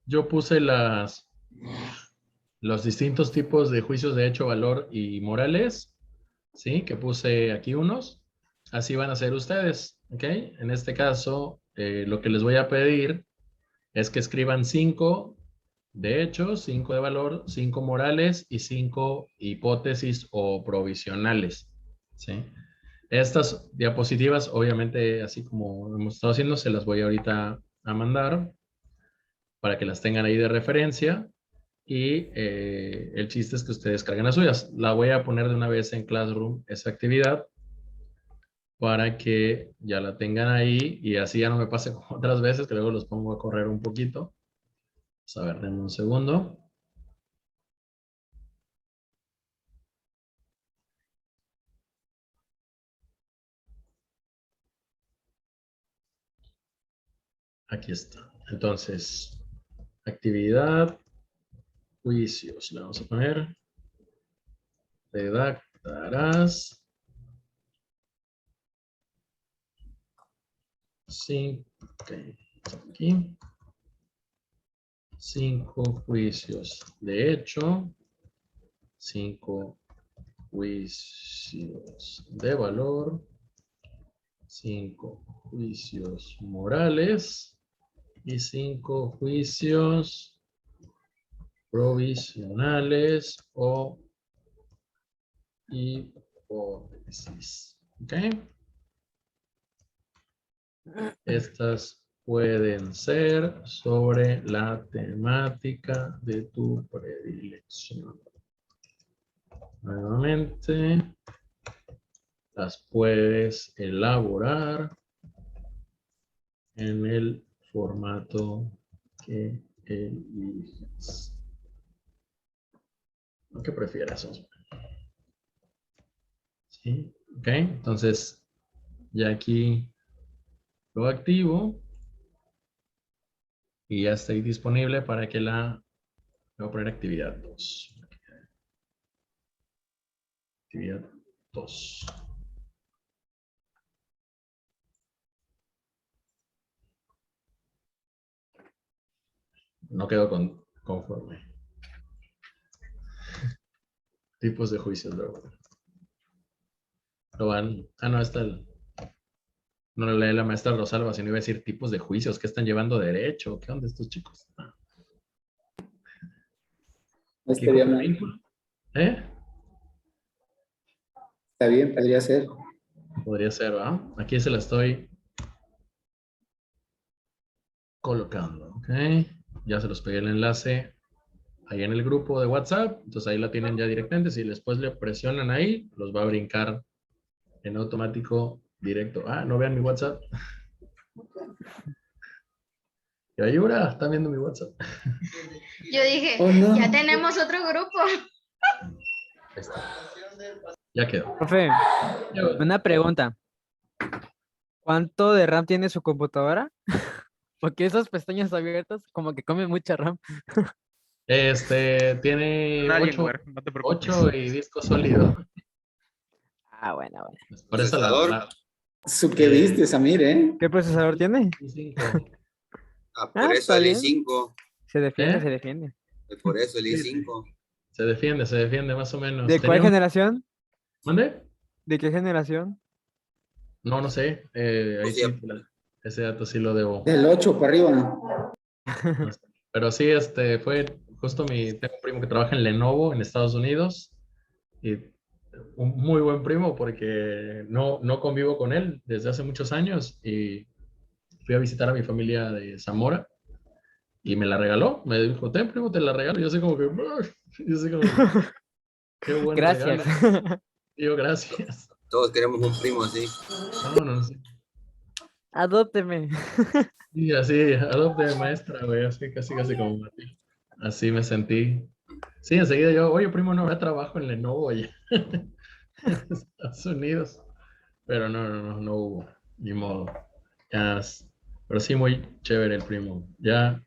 yo puse los distintos tipos de juicios de hecho, valor y morales, ¿sí? Que puse aquí unos. Así van a ser ustedes, ¿ok? En este caso, lo que les voy a pedir es que escriban 5 de hechos, 5 de valor, 5 morales y 5 hipótesis o provisionales, ¿sí? Estas diapositivas, obviamente, así como hemos estado haciendo, se las voy ahorita a mandar para que las tengan ahí de referencia. Y el chiste es que ustedes carguen las suyas. La voy a poner de una vez en Classroom, esa actividad, para que ya la tengan ahí y así ya no me pase como otras veces, que luego los pongo a correr un poquito. Vamos a ver, denme un segundo. Aquí está. Entonces, actividad, juicios. Le vamos a poner, redactarás 5, okay, aquí, 5 juicios de hecho, 5 juicios de valor, 5 juicios morales y 5 juicios provisionales o hipótesis. ¿Ok? Estas pueden ser sobre la temática de tu predilección. Nuevamente, las puedes elaborar en el formato que elijas. Lo que prefieras. ¿Sí? Ok, entonces ya aquí lo activo y ya está ahí disponible para que voy a poner actividad 2. Actividad 2. No quedo conforme. Tipos de juicios, luego. Lo van. Ah, no, está el. No lo lee la maestra Rosalba, sino iba a decir tipos de juicios que están llevando derecho. ¿Qué onda estos chicos? Ah, No aquí estaría con el mal. vínculo. ¿Eh? Está bien, podría ser. Podría ser, ¿verdad? Aquí se la estoy colocando, ¿ok? Ya se los pegué el enlace ahí en el grupo de WhatsApp, entonces ahí la tienen ya directamente. Si después le presionan ahí, los va a brincar en automático directo. Ah, no vean mi WhatsApp. Y Ayura, están viendo mi WhatsApp. Yo dije, Oh, no. ya tenemos otro grupo. Ahí está. Ya quedó. Profe, una pregunta. ¿Cuánto de RAM tiene su computadora? Porque esas pestañas abiertas como que comen mucha RAM. Tiene Un 8, Alienware, no te preocupes. y disco sólido. Ah, bueno, bueno. Por eso ¿Procesador? Su que viste, Samir, ¿eh? ¿Qué procesador tiene? i5. Ah, Ah, por eso está el bien. i5. Se defiende, ¿Eh? se defiende. Por eso el Sí, i5. se defiende más o menos. ¿De cuál Tenía un... generación? ¿Mande? ¿De qué generación? No sé. Ahí O sea, sí, ese dato sí lo debo. Del 8 para arriba, ¿no? No sé. Pero sí, fue justo tengo un primo que trabaja en Lenovo en Estados Unidos y un muy buen primo porque no convivo con él desde hace muchos años y fui a visitar a mi familia de Zamora y me la regaló. Me dijo, ten primo, te la regalo. Y yo así como que, yo así como, qué buen Gracias. regalo. Y yo, gracias. todos queremos un primo así. Vámonos. Adópteme. Y así, adopte de maestra, güey, así casi como Matilde. Así me sentí. Sí, enseguida yo, oye, primo, no, ya trabajo en Lenovo allá en Estados Unidos. Pero no hubo, ni modo. Pero sí, muy chévere el primo. Ya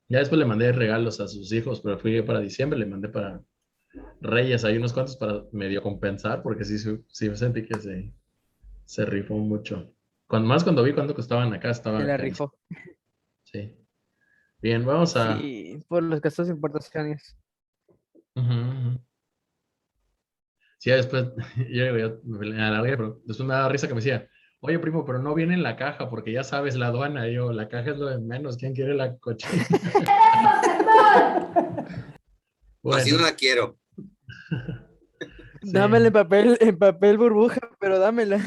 después le mandé regalos a sus hijos, pero fui para diciembre, le mandé para Reyes, hay unos cuantos para medio compensar, porque sí sentí que se rifó mucho. Más cuando vi cuánto costaban acá, Se estaba la carísimo. rifó. Sí. Bien, vamos a... Sí, por los gastos de importaciones. Ujú, ujú. Sí, ya después, a la verga, pero después me daba risa que me decía, oye, primo, pero no viene en la caja, porque ya sabes, la aduana, y yo, la caja es lo de menos, ¿quién quiere la cochina? Así no Bueno, la quiero. Dámela sí, en papel burbuja, pero dámela.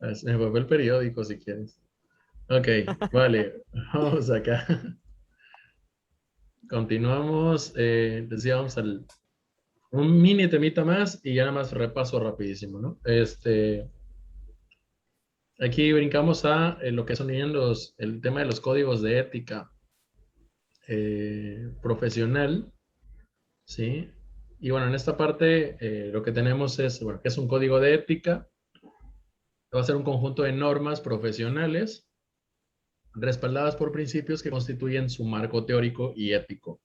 en papel periódico si quieres. Ok, vale, vamos acá. Continuamos, decíamos un mini temita más y ya nada más repaso rapidísimo, ¿no? Aquí brincamos a lo que son el tema de los códigos de ética profesional, ¿sí? Y bueno, en esta parte lo que tenemos es, bueno, que es un código de ética, va a ser un conjunto de normas profesionales respaldadas por principios que constituyen su marco teórico y ético.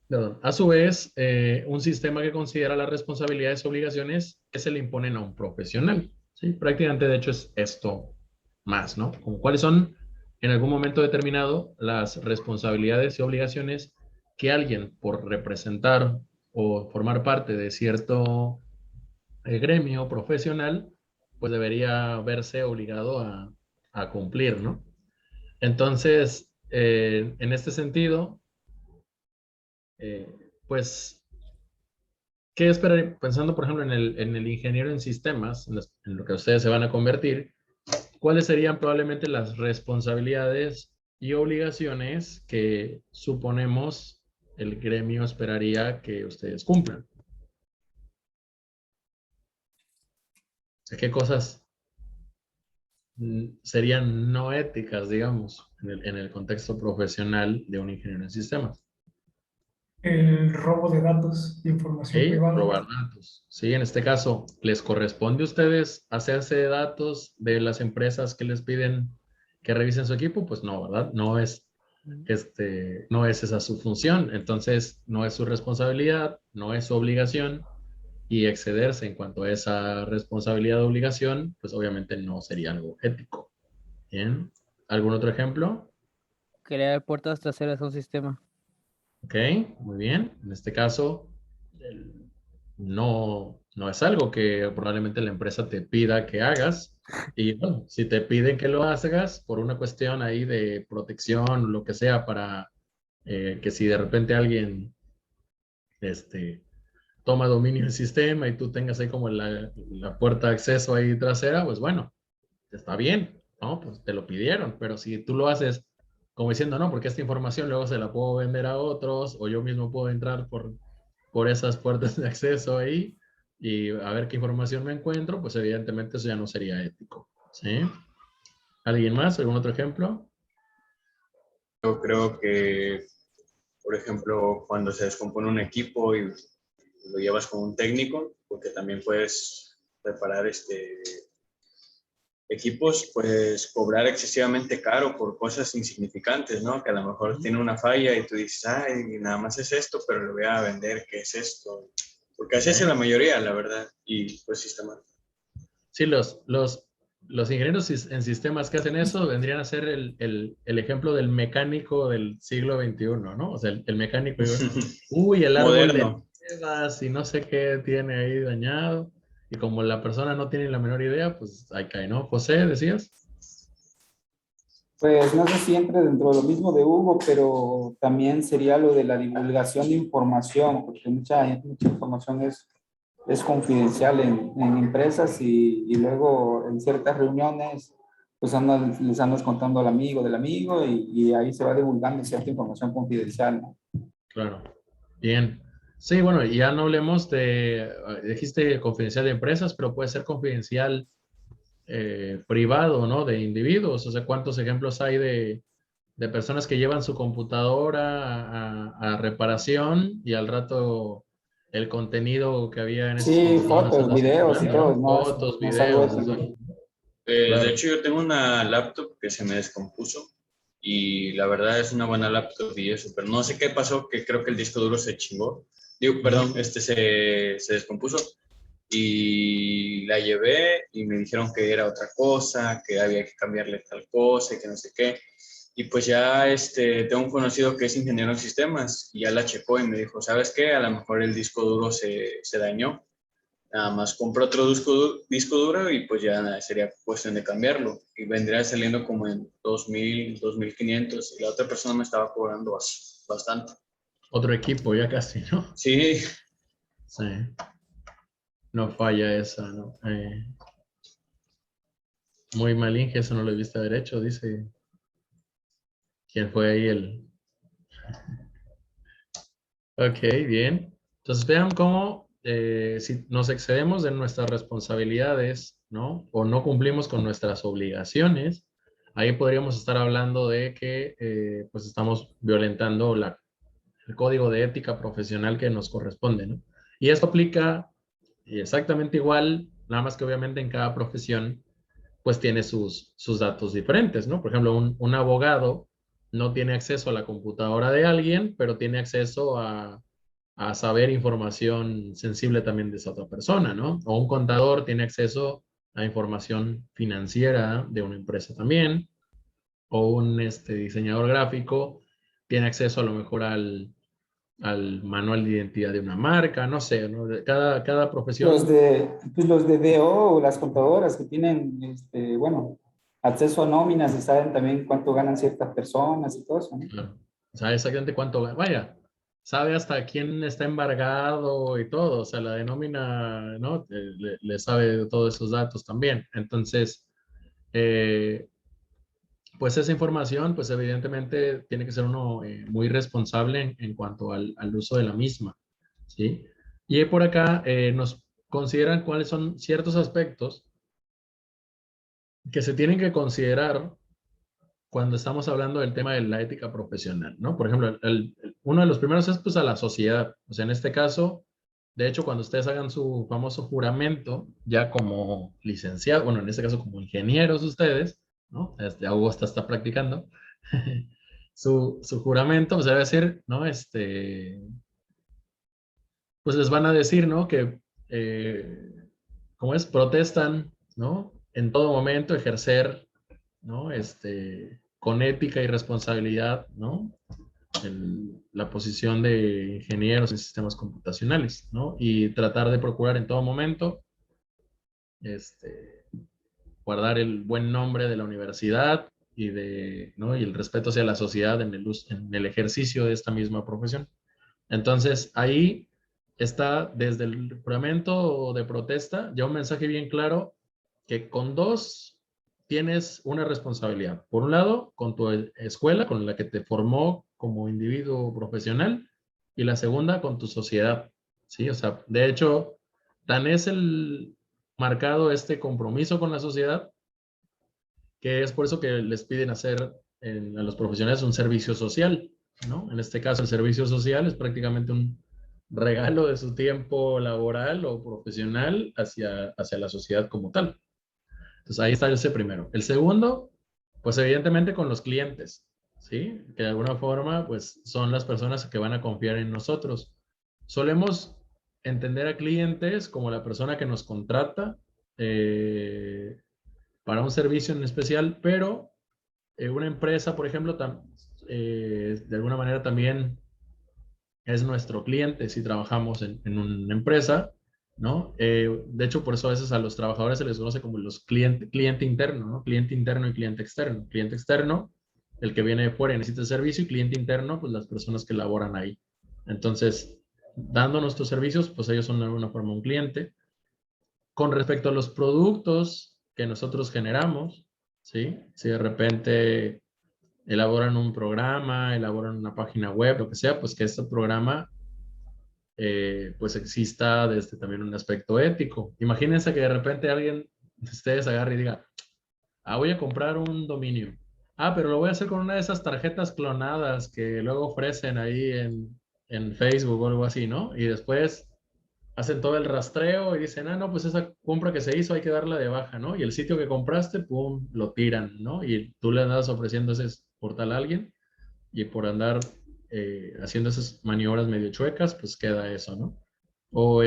Perdón. A su vez, un sistema que considera las responsabilidades y obligaciones que se le imponen a un profesional. ¿Sí? Prácticamente, de hecho, es esto más, ¿no? Como cuáles son, en algún momento determinado, las responsabilidades y obligaciones que alguien, por representar o formar parte de cierto gremio profesional, pues debería verse obligado a cumplir, ¿no? Entonces, en este sentido, eh, pues ¿qué esperar? Pensando, por ejemplo, en el ingeniero en sistemas, en lo que ustedes se van a convertir, ¿cuáles serían probablemente las responsabilidades y obligaciones que suponemos el gremio esperaría que ustedes cumplan? O sea, ¿qué cosas serían no éticas, digamos, en el contexto profesional de un ingeniero en sistemas? El robo de datos de información ¿Ok? privada. Robar datos. Sí, en este caso, ¿les corresponde a ustedes hacerse de datos de las empresas que les piden que revisen su equipo? Pues no, ¿verdad? No es esa su función. Entonces, no es su responsabilidad, no es su obligación y excederse en cuanto a esa responsabilidad o obligación, pues obviamente no sería algo ético. Bien. ¿Algún otro ejemplo? Crear puertas traseras a un sistema. Ok, muy bien. En este caso, el- no es algo que probablemente la empresa te pida que hagas. Y bueno, si te piden que lo hagas por una cuestión ahí de protección o lo que sea para que si de repente alguien este, toma dominio del sistema y tú tengas ahí como la puerta de acceso ahí trasera, pues bueno, está bien, ¿no? Pues te lo pidieron, pero si tú lo haces como diciendo, no, porque esta información luego se la puedo vender a otros o yo mismo puedo entrar por esas puertas de acceso ahí y a ver qué información me encuentro, pues evidentemente eso ya no sería ético, ¿sí? ¿Alguien más? ¿Algún otro ejemplo? Yo creo que, por ejemplo, cuando se descompone un equipo y lo llevas con un técnico, porque también puedes reparar equipos, pues cobrar excesivamente caro por cosas insignificantes, ¿no? Que a lo mejor tiene una falla y tú dices, ay, nada más es esto, pero lo voy a vender, ¿qué es esto? Porque así es ¿Eh? la mayoría, la verdad, y pues sí está mal. Sí, los ingenieros en sistemas que hacen eso vendrían a ser el ejemplo del mecánico del siglo XXI, ¿no? O sea, el mecánico, uy, el árbol de Moderno. pruebas y no sé qué tiene ahí dañado. Y como la persona no tiene la menor idea, pues ahí cae, ¿no? José, decías. Pues no sé si entre dentro de lo mismo de Hugo, pero también sería lo de la divulgación de información, porque mucha información es confidencial en empresas y luego en ciertas reuniones, pues les andas contando al amigo del amigo y ahí se va divulgando cierta información confidencial, ¿no? Claro. Bien. Sí, bueno, y ya no hablemos dijiste confidencial de empresas, pero puede ser confidencial privado, ¿no? De individuos. O sea, ¿cuántos ejemplos hay de personas que llevan su computadora a reparación y al rato el contenido que había en esas Sí, computadoras se fotos, las videos y filtran, todo, ¿no? no, eso Fotos, no es algo videos, ético. exacto. De Claro. hecho, yo tengo una laptop que se me descompuso y la verdad es una buena laptop y eso, pero no sé qué pasó, que creo que el disco duro se chingó. Digo, Ujú. perdón, se descompuso y la llevé y me dijeron que era otra cosa, que había que cambiarle tal cosa y que no sé qué. Y pues ya tengo un conocido que es ingeniero en sistemas y ya la checó y me dijo, ¿sabes qué? A lo mejor el disco duro se dañó. Nada más compro otro disco duro y pues ya sería cuestión de cambiarlo. Y vendría saliendo como en 2,000, 2,500 y la otra persona me estaba cobrando bastante. Otro equipo ya casi, ¿no? Sí, Sí. No falla esa, ¿no? Muy mal, Inge, eso no lo he visto haber hecho, dice. ¿Quién fue ahí el...? Ok, bien. Entonces vean cómo si nos excedemos de nuestras responsabilidades, ¿no? O no cumplimos con nuestras obligaciones, ahí podríamos estar hablando de que pues estamos violentando el código de ética profesional que nos corresponde, ¿no? Y esto aplica exactamente igual, nada más que obviamente en cada profesión pues tiene sus datos diferentes, ¿no? Por ejemplo, un abogado no tiene acceso a la computadora de alguien, pero tiene acceso a saber información sensible también de esa otra persona, ¿no? O un contador tiene acceso a información financiera de una empresa también, o un diseñador gráfico tiene acceso a lo mejor al manual de identidad de una marca, no sé, ¿no? Cada profesión. Los de DO o las contadoras que tienen, bueno, acceso a nóminas y saben también cuánto ganan ciertas personas y todo eso, ¿no? Claro. Sabe exactamente cuánto gana. Vaya, sabe hasta quién está embargado y todo. O sea, la denomina, ¿no? Le sabe de todos esos datos también. Entonces, eh, pues esa información, pues evidentemente tiene que ser uno muy responsable en cuanto al uso de la misma, ¿sí? Y por acá nos consideran cuáles son ciertos aspectos que se tienen que considerar cuando estamos hablando del tema de la ética profesional, ¿no? Por ejemplo, uno de los primeros es pues a la sociedad. O sea, en este caso, de hecho, cuando ustedes hagan su famoso juramento, ya como licenciado, bueno, en este caso como ingenieros ustedes, ¿no? Augusta está practicando, su juramento, pues debe ser, ¿no? Pues les van a decir, ¿no? Que, ¿cómo es? Protestan, ¿no? En todo momento ejercer, ¿no? Con ética y responsabilidad, ¿no? La posición de ingenieros en sistemas computacionales, ¿no? Y tratar de procurar en todo momento, guardar el buen nombre de la universidad ¿no? Y el respeto hacia la sociedad en el ejercicio de esta misma profesión. Entonces, ahí está desde el juramento de protesta ya un mensaje bien claro que con dos tienes una responsabilidad. Por un lado, con tu escuela, con la que te formó como individuo profesional, y la segunda, con tu sociedad. ¿Sí? O sea, de hecho, tan es el marcado este compromiso con la sociedad que es por eso que les piden hacer a los profesionales un servicio social, ¿no? En este caso, el servicio social es prácticamente un regalo de su tiempo laboral o profesional hacia la sociedad como tal. Entonces, ahí está ese primero. El segundo, pues evidentemente con los clientes, ¿sí? Que de alguna forma, pues son las personas que van a confiar en nosotros. Solemos entender a clientes como la persona que nos contrata, para un servicio en especial, pero una empresa, por ejemplo, de alguna manera también es nuestro cliente si trabajamos en una empresa, ¿no? De hecho, por eso a veces a los trabajadores se les conoce como los cliente interno, ¿no? Cliente interno y cliente externo. Cliente externo, el que viene de fuera y necesita el servicio, y cliente interno, pues las personas que laboran ahí. Entonces, dando nuestros servicios, pues ellos son de alguna forma un cliente. Con respecto a los productos que nosotros generamos, ¿sí? Si de repente elaboran un programa, elaboran una página web, lo que sea, pues que este programa pues exista desde también un aspecto ético. Imagínense que de repente alguien de ustedes agarre y diga, voy a comprar un dominio. Pero lo voy a hacer con una de esas tarjetas clonadas que luego ofrecen ahí en Facebook o algo así, ¿no? Y después hacen todo el rastreo y dicen, no, pues esa compra que se hizo hay que darla de baja, ¿no? Y el sitio que compraste, pum, lo tiran, ¿no? Y tú le andas ofreciendo ese portal a alguien y por andar haciendo esas maniobras medio chuecas, pues queda eso, ¿no? O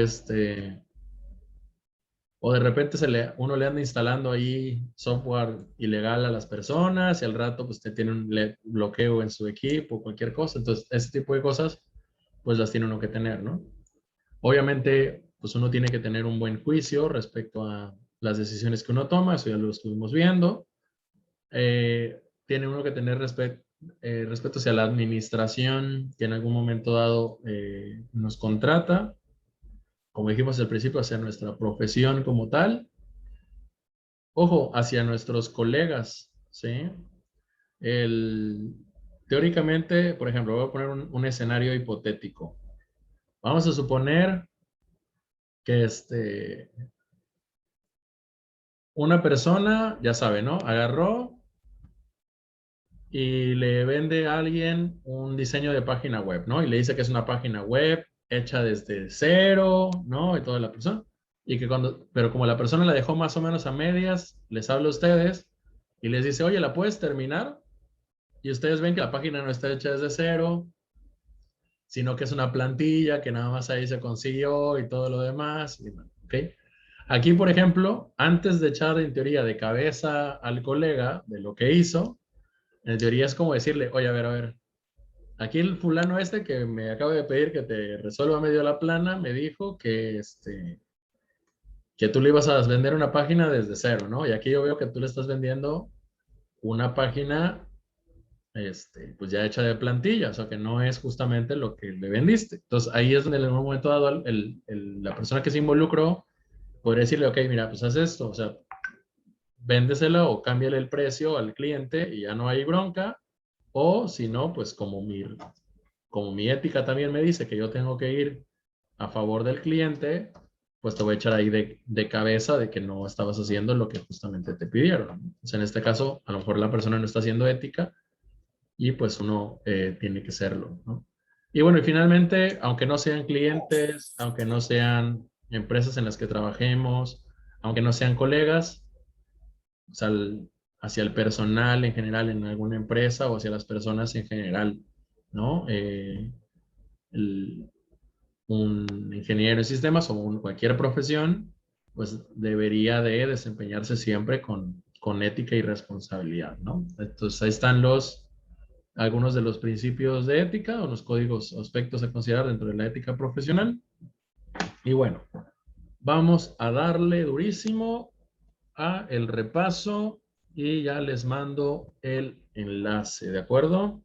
O de repente uno le anda instalando ahí software ilegal a las personas y al rato pues te tiene un bloqueo en su equipo, cualquier cosa. Entonces, ese tipo de cosas pues las tiene uno que tener, ¿no? Obviamente, pues uno tiene que tener un buen juicio respecto a las decisiones que uno toma, eso ya lo estuvimos viendo. Tiene uno que tener respeto hacia la administración que en algún momento dado nos contrata, como dijimos al principio, hacia nuestra profesión como tal. Ojo, hacia nuestros colegas, ¿sí? Teóricamente, por ejemplo, voy a poner un escenario hipotético. Vamos a suponer que una persona, ya sabe, ¿no? Agarró y le vende a alguien un diseño de página web, ¿no? Y le dice que es una página web hecha desde cero, ¿no? Y toda la persona. Pero como la persona la dejó más o menos a medias, les habla a ustedes y les dice, oye, ¿la puedes terminar? Y ustedes ven que la página no está hecha desde cero, sino que es una plantilla que nada más ahí se consiguió y todo lo demás. ¿Ok? Aquí, por ejemplo, antes de echar en teoría de cabeza al colega de lo que hizo, en teoría es como decirle, oye, a ver, aquí el fulano que me acaba de pedir que te resuelva medio la plana, me dijo que tú le ibas a vender una página desde cero, ¿no? Y aquí yo veo que tú le estás vendiendo una página, pues ya hecha de plantilla, o sea, que no es justamente lo que le vendiste. Entonces, ahí es donde en un momento dado la persona que se involucró podría decirle, ok, mira, pues haz esto, o sea, véndesela o cámbiale el precio al cliente y ya no hay bronca. O si no, pues como mi ética también me dice que yo tengo que ir a favor del cliente, pues te voy a echar ahí de cabeza de que no estabas haciendo lo que justamente te pidieron. Entonces, en este caso, a lo mejor la persona no está haciendo ética y pues uno tiene que serlo, ¿no? Y bueno, y finalmente, aunque no sean clientes, aunque no sean empresas en las que trabajemos, aunque no sean colegas, o sea, hacia el personal en general en alguna empresa o hacia las personas en general, ¿no? El- un ingeniero en sistemas o cualquier profesión, pues debería de desempeñarse siempre con ética y responsabilidad, ¿no? Entonces ahí están algunos de los principios de ética o los códigos o aspectos a considerar dentro de la ética profesional. Y bueno, vamos a darle durísimo a el repaso y ya les mando el enlace, ¿de acuerdo?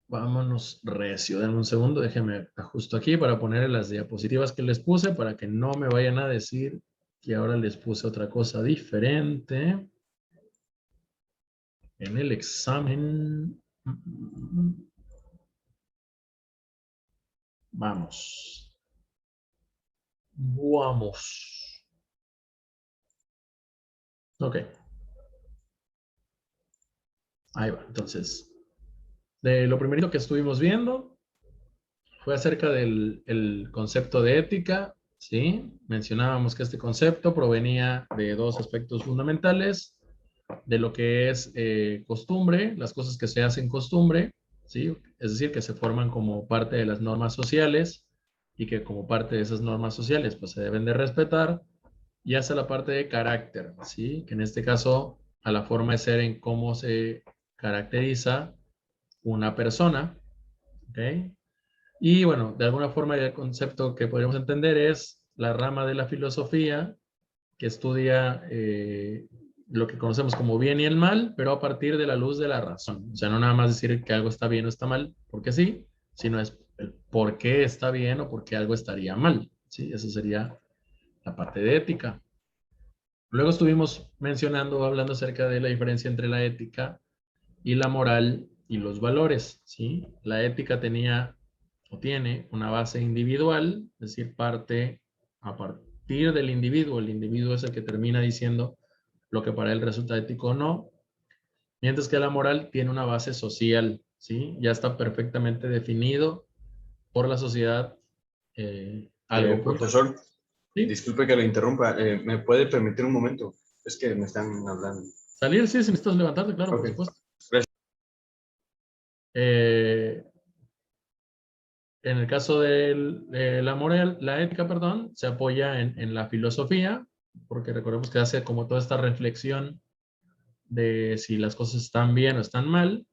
Vámonos recio, denme un segundo, déjenme ajusto aquí para poner las diapositivas que les puse para que no me vayan a decir que ahora les puse otra cosa diferente en el examen. Vamos. Vamos. Ok. Ahí va. Entonces, de lo primerito que estuvimos viendo fue acerca del concepto de ética, ¿sí? Mencionábamos que este concepto provenía de dos aspectos fundamentales, de lo que es costumbre, las cosas que se hacen costumbre, ¿sí? Es decir, que se forman como parte de las normas sociales y que como parte de esas normas sociales pues se deben de respetar, y hasta la parte de carácter, ¿sí? Que en este caso a la forma de ser en cómo se caracteriza una persona, ¿ok? Y bueno, de alguna forma el concepto que podríamos entender es la rama de la filosofía que estudia lo que conocemos como bien y el mal, pero a partir de la luz de la razón. O sea, no nada más decir que algo está bien o está mal, porque sí, sino es el por qué está bien o por qué algo estaría mal. Sí, esa sería la parte de ética. Luego estuvimos mencionando, hablando acerca de la diferencia entre la ética y la moral y los valores, ¿sí? La ética tenía o tiene una base individual, es decir, parte a partir del individuo. El individuo es el que termina diciendo lo que para él resulta ético o no, mientras que la moral tiene una base social, ¿sí? Ya está perfectamente definido por la sociedad algo. Profesor, ¿Sí? disculpe que lo interrumpa. ¿Me puede permitir un momento? Es que me están hablando. Salir, sí, si necesitas levantarte, claro, Ok. por supuesto. Gracias. En el caso de la moral, la ética, perdón, se apoya en la filosofía, porque recordemos que hace como toda esta reflexión de si las cosas están bien o están mal,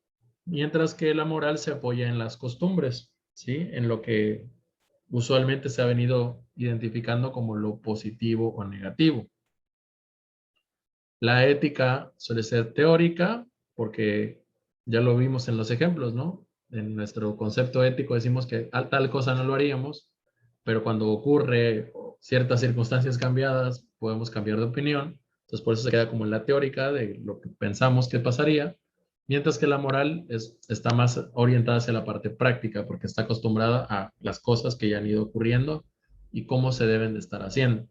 mientras que la moral se apoya en las costumbres, ¿sí? En lo que usualmente se ha venido identificando como lo positivo o negativo. La ética suele ser teórica, porque ya lo vimos en los ejemplos, ¿no? En nuestro concepto ético decimos que tal cosa no lo haríamos, pero cuando ocurre ciertas circunstancias cambiadas, podemos cambiar de opinión. Entonces, por eso se queda como en la teórica de lo que pensamos que pasaría, mientras que la moral está más orientada hacia la parte práctica, porque está acostumbrada a las cosas que ya han ido ocurriendo y cómo se deben de estar haciendo.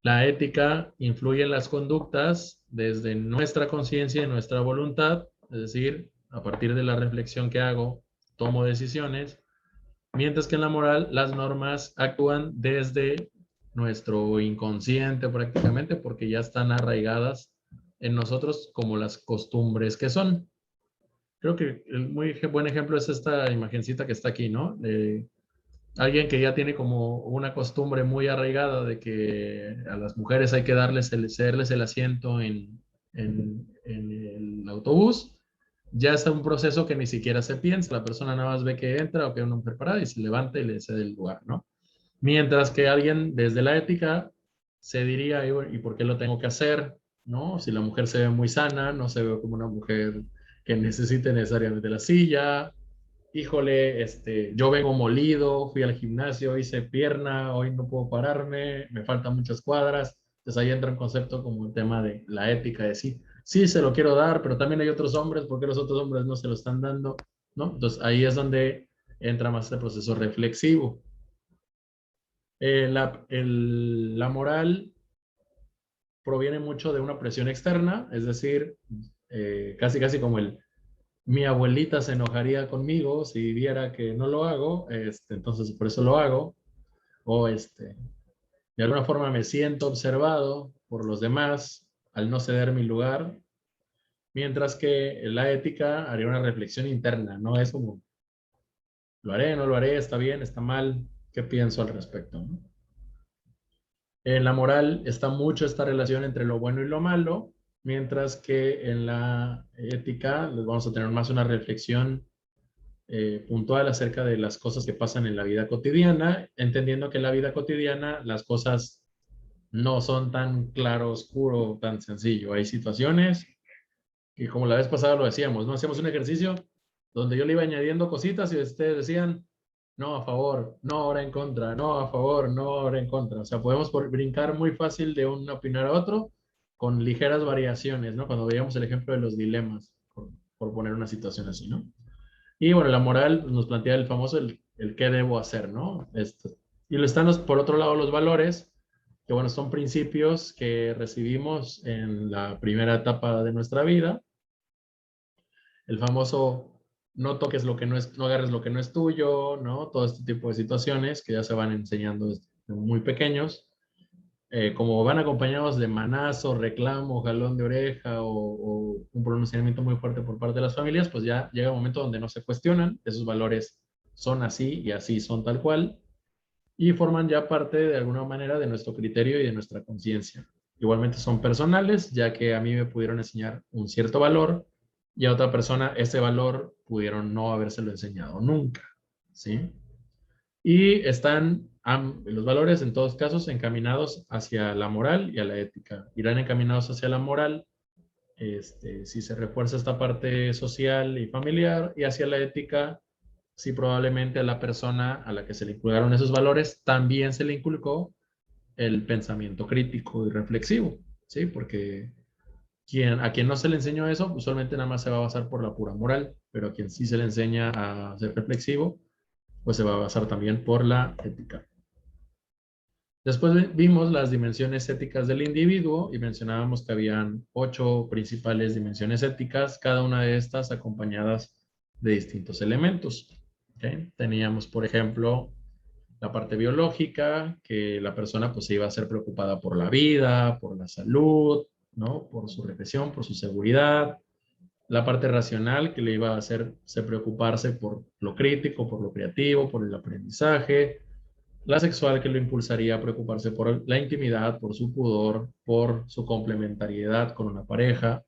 La ética influye en las conductas desde nuestra conciencia y nuestra voluntad, es decir, a partir de la reflexión que hago, tomo decisiones, mientras que en la moral las normas actúan desde nuestro inconsciente prácticamente porque ya están arraigadas en nosotros como las costumbres que son. Creo que el muy buen ejemplo es esta imagencita que está aquí, ¿no? Alguien que ya tiene como una costumbre muy arraigada de que a las mujeres hay que cederles el asiento en el autobús, ya está un proceso que ni siquiera se piensa, la persona nada más ve que entra o que hay una mujer parada y se levanta y le cede el lugar, ¿no? Mientras que alguien desde la ética se diría, ¿y por qué lo tengo que hacer? ¿No? Si la mujer se ve muy sana, no se ve como una mujer que necesite necesariamente la silla, híjole, yo vengo molido, fui al gimnasio, hice pierna, hoy no puedo pararme, me faltan muchas cuadras. Entonces ahí entra un concepto como el tema de la ética, de sí, sí se lo quiero dar, pero también hay otros hombres, ¿por qué los otros hombres no se lo están dando? ¿No? Entonces ahí es donde entra más el proceso reflexivo. La moral proviene mucho de una presión externa, es decir, casi casi como mi abuelita se enojaría conmigo si viera que no lo hago, entonces por eso lo hago, o de alguna forma me siento observado por los demás al no ceder mi lugar, mientras que la ética haría una reflexión interna, no es como, lo haré, no lo haré, está bien, está mal, ¿qué pienso al respecto? ¿No? En la moral está mucho esta relación entre lo bueno y lo malo, mientras que en la ética les vamos a tener más una reflexión puntual acerca de las cosas que pasan en la vida cotidiana, entendiendo que en la vida cotidiana las cosas no son tan claro, oscuro, tan sencillo. Hay situaciones que, como la vez pasada lo decíamos, ¿no? Hacíamos un ejercicio donde yo le iba añadiendo cositas y ustedes decían, no, a favor, no, ahora en contra, no, a favor, no, ahora en contra. O sea, podemos brincar muy fácil de un opinar a otro con ligeras variaciones, ¿no? Cuando veíamos el ejemplo de los dilemas, por poner una situación así, ¿no? Y bueno, la moral pues, nos plantea el famoso el qué debo hacer, ¿no? Y lo están por otro lado los valores, que bueno, son principios que recibimos en la primera etapa de nuestra vida. El famoso no toques lo que no es, no agarres lo que no es tuyo, ¿no? Todo este tipo de situaciones que ya se van enseñando desde muy pequeños. Como van acompañados de manazo, reclamo, jalón de oreja o un pronunciamiento muy fuerte por parte de las familias, pues ya llega un momento donde no se cuestionan, esos valores son así y así son tal cual, y forman ya parte de alguna manera de nuestro criterio y de nuestra conciencia. Igualmente son personales, ya que a mí me pudieron enseñar un cierto valor y a otra persona ese valor pudieron no habérselo enseñado nunca, ¿sí? Y están los valores en todos casos encaminados hacia la moral y a la ética. Irán encaminados hacia la moral si se refuerza esta parte social y familiar, y hacia la ética si probablemente a la persona a la que se le inculcaron esos valores también se le inculcó el pensamiento crítico y reflexivo, ¿sí? Porque a quien no se le enseñó eso, usualmente nada más se va a basar por la pura moral, pero a quien sí se le enseña a ser reflexivo, pues se va a basar también por la ética. Después vimos las dimensiones éticas del individuo y mencionábamos que habían 8 principales dimensiones éticas, cada una de estas acompañadas de distintos elementos. ¿Okay? Teníamos, por ejemplo, la parte biológica, que la persona pues se iba a ser preocupada por la vida, por la salud, ¿no? Por su represión, por su seguridad. La parte racional, que le iba a hacerse preocuparse por lo crítico, por lo creativo, por el aprendizaje. La sexual, que lo impulsaría a preocuparse por la intimidad, por su pudor, por su complementariedad con una pareja.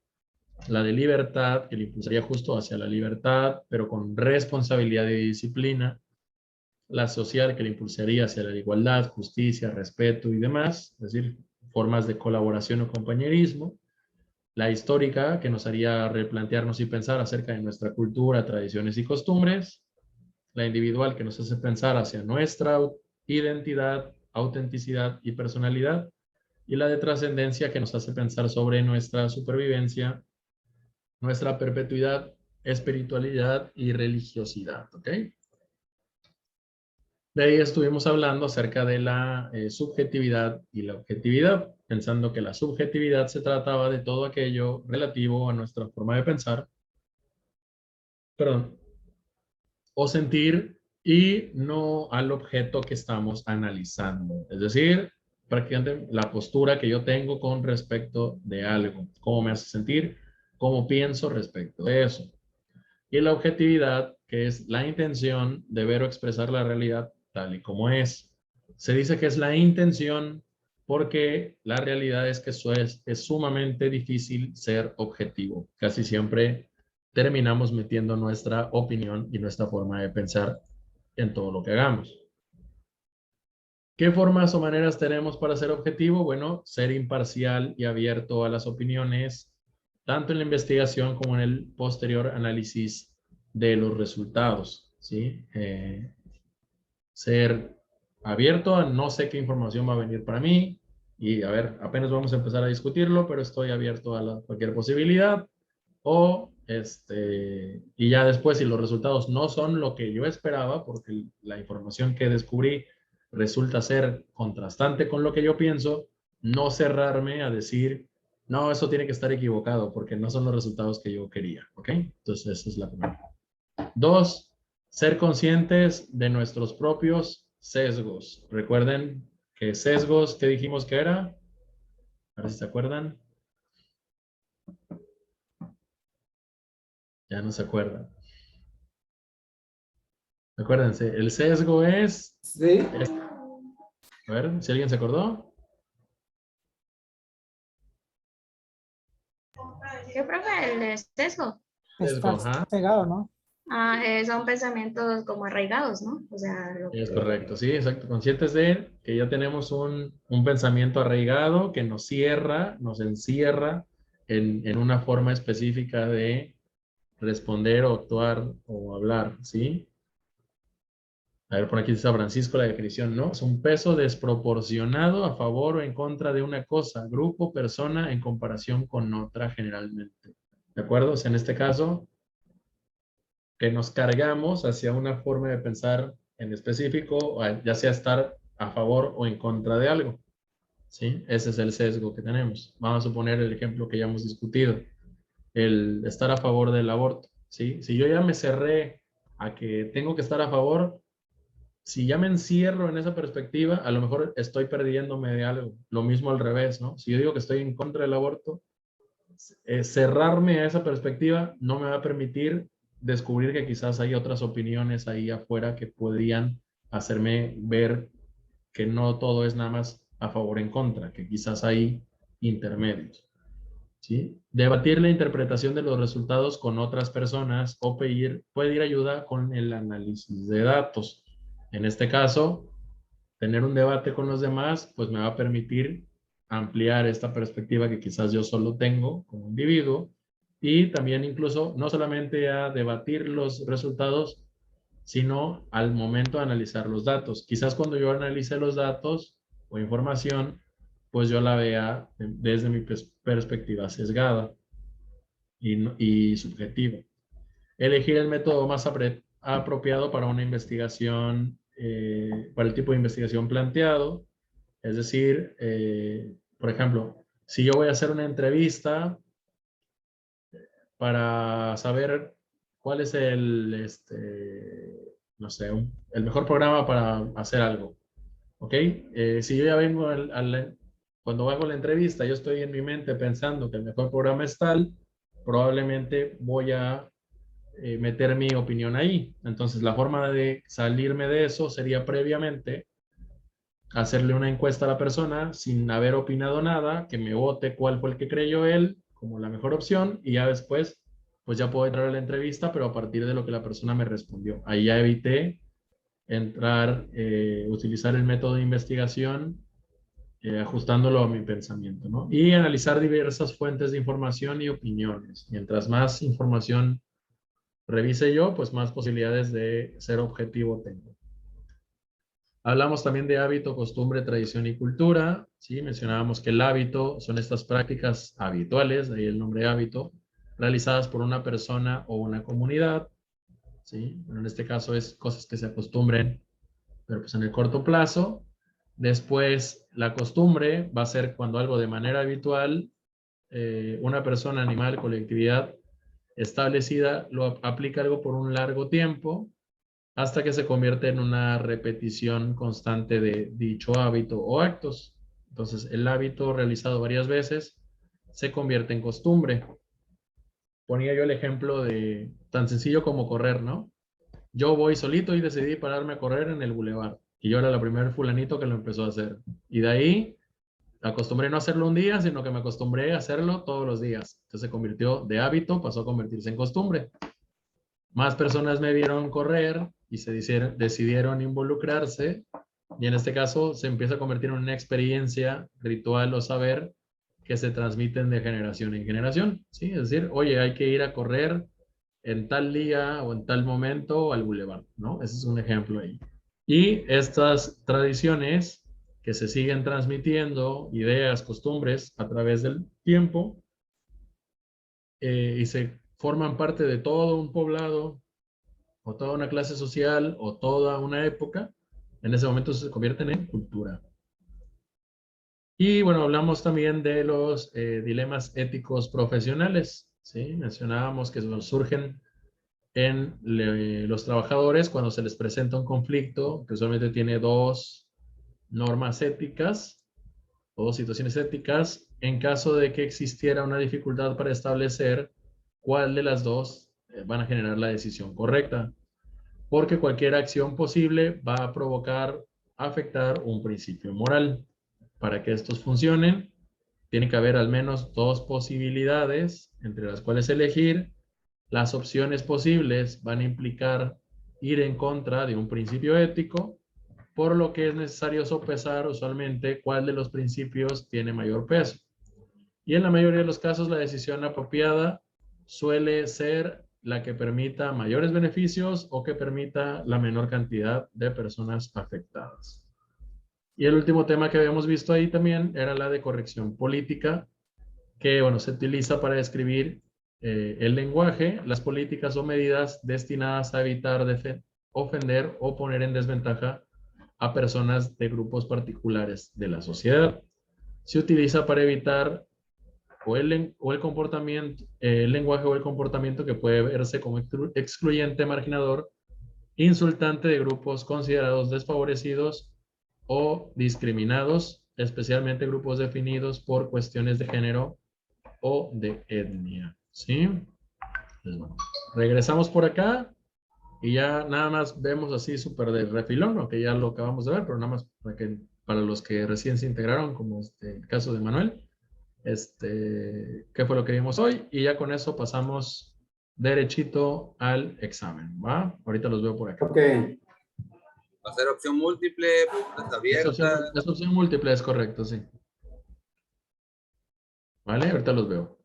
La de libertad, que le impulsaría justo hacia la libertad, pero con responsabilidad y disciplina. La social, que le impulsaría hacia la igualdad, justicia, respeto y demás, es decir, formas de colaboración o compañerismo. La histórica, que nos haría replantearnos y pensar acerca de nuestra cultura, tradiciones y costumbres. La individual, que nos hace pensar hacia nuestra identidad, autenticidad y personalidad. Y la de trascendencia, que nos hace pensar sobre nuestra supervivencia, nuestra perpetuidad, espiritualidad y religiosidad. ¿Ok? De ahí estuvimos hablando acerca de la subjetividad y la objetividad, pensando que la subjetividad se trataba de todo aquello relativo a nuestra forma de pensar, perdón, o sentir, y no al objeto que estamos analizando. Es decir, prácticamente la postura que yo tengo con respecto de algo, cómo me hace sentir, cómo pienso respecto de eso. Y la objetividad, que es la intención de ver o expresar la realidad tal y como es. Se dice que es la intención porque la realidad es que eso es sumamente difícil ser objetivo. Casi siempre terminamos metiendo nuestra opinión y nuestra forma de pensar en todo lo que hagamos. ¿Qué formas o maneras tenemos para ser objetivo? Bueno, ser imparcial y abierto a las opiniones, tanto en la investigación como en el posterior análisis de los resultados, ¿sí? Ser abierto a no sé qué información va a venir para mí y a ver, apenas vamos a empezar a discutirlo, pero estoy abierto a cualquier posibilidad. O y ya después, si los resultados no son lo que yo esperaba, porque la información que descubrí resulta ser contrastante con lo que yo pienso, no cerrarme a decir, no, eso tiene que estar equivocado, porque no son los resultados que yo quería, ¿ok? Entonces, esa es la primera. Dos, ser conscientes de nuestros propios sesgos. Recuerden que sesgos, ¿qué dijimos que era? A ver si se acuerdan. Ya no se acuerdan. Acuérdense, el sesgo es... Sí, A ver, si alguien se acordó. ¿Qué, profe? El de sesgo. Sesgo, Estás ajá. pegado, ¿no? Ah, son pensamientos como arraigados, ¿no? O sea, Es correcto, sí, exacto. Conscientes de que ya tenemos un pensamiento arraigado que nos cierra, nos encierra en una forma específica de responder o actuar o hablar, ¿sí? A ver, por aquí dice Francisco la definición, ¿no? Es un peso desproporcionado a favor o en contra de una cosa, grupo, persona, en comparación con otra generalmente. ¿De acuerdo? O sea, en este caso, que nos cargamos hacia una forma de pensar en específico, ya sea estar a favor o en contra de algo. ¿Sí? Ese es el sesgo que tenemos. Vamos a poner el ejemplo que ya hemos discutido, el estar a favor del aborto. ¿Sí? Si yo ya me cerré a que tengo que estar a favor, si ya me encierro en esa perspectiva, a lo mejor estoy perdiéndome de algo. Lo mismo al revés, ¿no? Si yo digo que estoy en contra del aborto, cerrarme a esa perspectiva no me va a permitir descubrir que quizás hay otras opiniones ahí afuera que podrían hacerme ver que no todo es nada más a favor o en contra, que quizás hay intermedios. ¿Sí? Debatir la interpretación de los resultados con otras personas o pedir ayuda con el análisis de datos. En este caso, tener un debate con los demás, pues me va a permitir ampliar esta perspectiva que quizás yo solo tengo como individuo y también incluso no solamente a debatir los resultados, sino al momento de analizar los datos. Quizás cuando yo analice los datos o información, pues yo la vea desde mi perspectiva sesgada y subjetiva. Elegir el método más apropiado para una investigación, para el tipo de investigación planteado. Es decir, por ejemplo, si yo voy a hacer una entrevista para saber cuál es no sé, el mejor programa para hacer algo, ¿ok? Si yo ya vengo cuando hago la entrevista, yo estoy en mi mente pensando que el mejor programa es tal, probablemente voy a meter mi opinión ahí. Entonces, la forma de salirme de eso sería previamente hacerle una encuesta a la persona sin haber opinado nada, que me vote cuál fue el que creyó él como la mejor opción y ya después, pues ya puedo entrar a la entrevista, pero a partir de lo que la persona me respondió. Ahí ya evité entrar, utilizar el método de investigación, ajustándolo a mi pensamiento, ¿no? Y analizar diversas fuentes de información y opiniones. Mientras más información revise yo, pues más posibilidades de ser objetivo tengo. Hablamos también de hábito, costumbre, tradición y cultura. ¿Sí? Mencionábamos que el hábito son estas prácticas habituales, de ahí el nombre hábito, realizadas por una persona o una comunidad. ¿Sí? Bueno, en este caso es cosas que se acostumbren, pero pues en el corto plazo. Después, la costumbre va a ser cuando algo de manera habitual, una persona, animal, colectividad establecida, lo aplica algo por un largo tiempo, hasta que se convierte en una repetición constante de dicho hábito o actos. Entonces, el hábito realizado varias veces se convierte en costumbre. Ponía yo el ejemplo de tan sencillo como correr, ¿no? Yo voy solito y decidí pararme a correr en el bulevar. Y yo era la primer fulanito que lo empezó a hacer. Y de ahí acostumbré no a hacerlo un día, sino que me acostumbré a hacerlo todos los días. Entonces se convirtió de hábito, pasó a convertirse en costumbre. Más personas me vieron correr y decidieron involucrarse. Y en este caso se empieza a convertir en una experiencia, ritual o saber que se transmiten de generación en generación. ¿Sí? Es decir, oye, hay que ir a correr en tal día o en tal momento al bulevar, ¿no? Ese es un ejemplo ahí. Y estas tradiciones que se siguen transmitiendo, ideas, costumbres a través del tiempo, y se forman parte de todo un poblado, o toda una clase social, o toda una época, en ese momento se convierten en cultura. Y bueno, hablamos también de los dilemas éticos profesionales, ¿sí? Mencionábamos que surgen en los trabajadores cuando se les presenta un conflicto que usualmente tiene dos normas éticas o dos situaciones éticas, en caso de que existiera una dificultad para establecer cuál de las dos van a generar la decisión correcta, porque cualquier acción posible va a provocar, afectar un principio moral. Para que estos funcionen, tiene que haber al menos dos posibilidades entre las cuales elegir. Las opciones posibles van a implicar ir en contra de un principio ético, por lo que es necesario sopesar usualmente cuál de los principios tiene mayor peso. Y en la mayoría de los casos, la decisión apropiada suele ser la que permita mayores beneficios o que permita la menor cantidad de personas afectadas. Y el último tema que habíamos visto ahí también era la de corrección política, que bueno, se utiliza para describir el lenguaje, las políticas o medidas destinadas a evitar ofender o poner en desventaja a personas de grupos particulares de la sociedad. Se utiliza para evitar el comportamiento, el lenguaje o el comportamiento que puede verse como excluyente, marginador, insultante de grupos considerados desfavorecidos o discriminados, especialmente grupos definidos por cuestiones de género o de etnia. ¿Sí? Pues bueno, regresamos por acá y ya nada más vemos así súper de refilón, aunque ya lo acabamos de ver, pero nada más para los que recién se integraron, como el caso de Manuel, qué fue lo que vimos hoy, y ya con eso pasamos derechito al examen, ¿va? Ahorita los veo por acá. Ok. Va a ser opción múltiple, preguntas abiertas. Es opción múltiple, es correcto, sí. Vale, ahorita los veo.